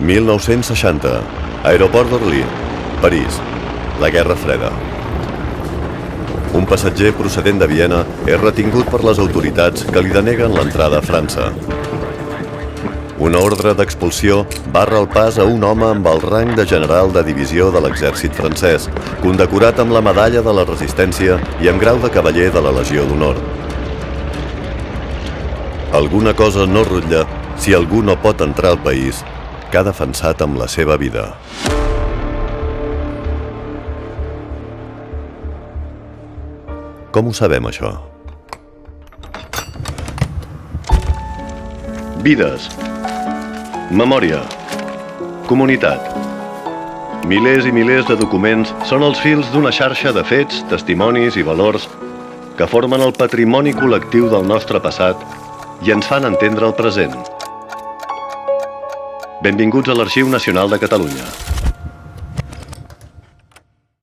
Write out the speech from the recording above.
1960. Aeroport d'Orly, París. La Guerra Freda. Un passatger procedent de Viena és retingut per les autoritats que li deneguen l'entrada a França. Una ordre d'expulsió barra el pas a un home amb el rang de general de divisió de l'exèrcit francès, condecorat amb la medalla de la Resistència i amb grau de cavaller de la Legió d'Honor. Alguna cosa no rutlla si algú no pot entrar al país que ha defensat amb la seva vida. Com ho sabem, això? Vides. Memòria. Comunitat. Milers i milers de documents són els fils d'una xarxa de fets, testimonis i valors que formen el patrimoni col·lectiu del nostre passat i ens fan entendre el present. Benvinguts a l'Arxiu Nacional de Catalunya.